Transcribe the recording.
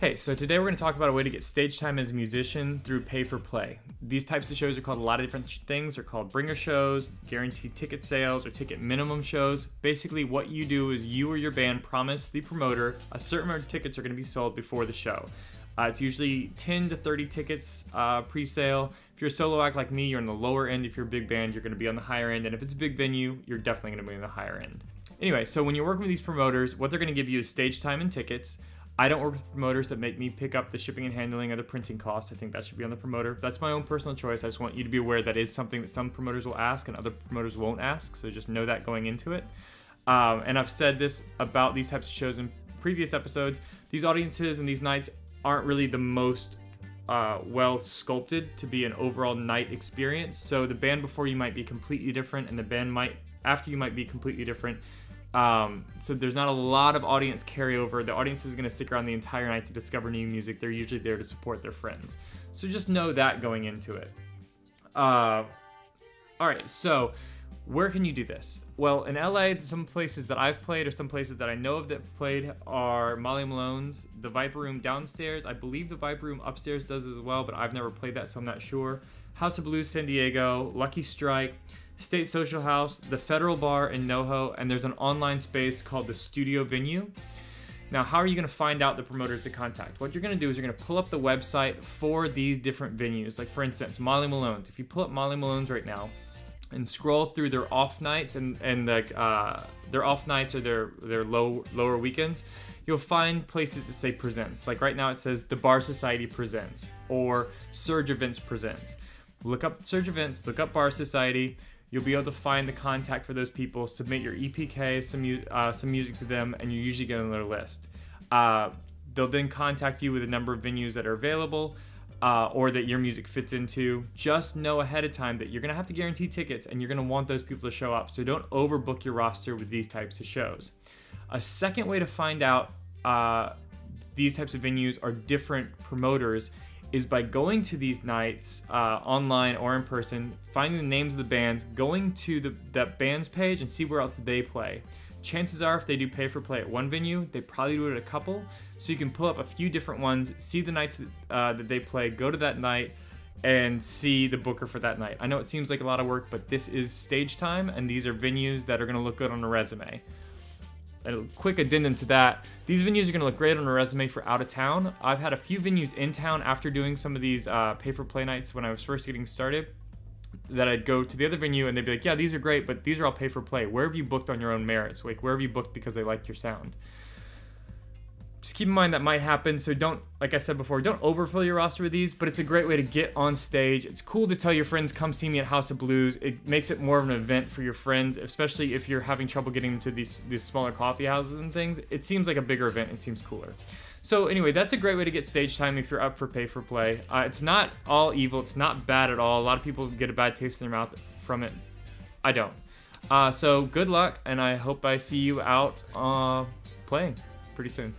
Hey, so today we're going to talk about a way to get stage time as a musician through pay for play. These types of shows are called a lot of different things. They're called bringer shows, guaranteed ticket sales, or ticket minimum shows. Basically, what you do is you or your band promise the promoter a certain amount of tickets are going to be sold before the show. It's usually 10 to 30 tickets pre-sale. If you're a solo act like me, you're on the lower end. If you're a big band, you're going to be on the higher end. And if it's a big venue, you're definitely going to be on the higher end. Anyway, so when you're working with these promoters, what they're going to give you is stage time and tickets. I don't work with promoters that make me pick up the shipping and handling or the printing costs. I think that should be on the promoter. That's my own personal choice. I just want you to be aware that is something that some promoters will ask and other promoters won't ask. So just know that going into it. And I've said this about these types of shows in previous episodes. These audiences and these nights aren't really the most well sculpted to be an overall night experience. So the band before you might be completely different, and the band after you might be completely different. So there's not a lot of audience carryover. The audience is going to stick around the entire night to discover new music. They're usually there to support their friends. So just know that going into it. All right, so where can you do this? Well, in LA, some places that I've played or some places that I know of that have played are Molly Malone's, the Viper Room downstairs. I believe the Viper Room upstairs does as well, but I've never played that, so I'm not sure. House of Blues San Diego, Lucky Strike, State Social House, the Federal Bar in NoHo, and there's an online space called the Studio Venue. Now, how are you going to find out the promoters to contact? What you're going to do is you're going to pull up the website for these different venues. Like, for instance, Molly Malone's. If you pull up Molly Malone's right now and scroll through their off nights and their off nights or their lower weekends, you'll find places that say presents. Like right now it says the Bar Society presents or Surge Events presents. Look up Surge Events, look up Bar Society. You'll be able to find the contact for those people, submit your EPK, some music to them, and you usually get on their list. They'll then contact you with a number of venues that are available or that your music fits into. Just know ahead of time that you're going to have to guarantee tickets and you're going to want those people to show up. So don't overbook your roster with these types of shows. A second way to find out these types of venues are different promoters is by going to these nights online or in person, finding the names of the bands, going to that band's page and see where else they play. Chances are if they do pay for play at one venue, they probably do it at a couple. So you can pull up a few different ones, see the nights that they play, go to that night, and see the booker for that night. I know it seems like a lot of work, but this is stage time, and these are venues that are going to look good on a resume. A quick addendum to that, these venues are going to look great on a resume for out of town. I've had a few venues in town after doing some of these pay-for-play nights when I was first getting started that I'd go to the other venue and they'd be like, yeah, these are great, but these are all pay-for-play. Where have you booked on your own merits? Like, where have you booked because they liked your sound? Just keep in mind that might happen, so don't, like I said before, don't overfill your roster with these, but it's a great way to get on stage. It's cool to tell your friends, come see me at House of Blues. It makes it more of an event for your friends, especially if you're having trouble getting them to these smaller coffee houses and things. It seems like a bigger event. It seems cooler. So anyway, that's a great way to get stage time if you're up for pay for play. It's not all evil. It's not bad at all. A lot of people get a bad taste in their mouth from it. I don't. So good luck, and I hope I see you out playing pretty soon.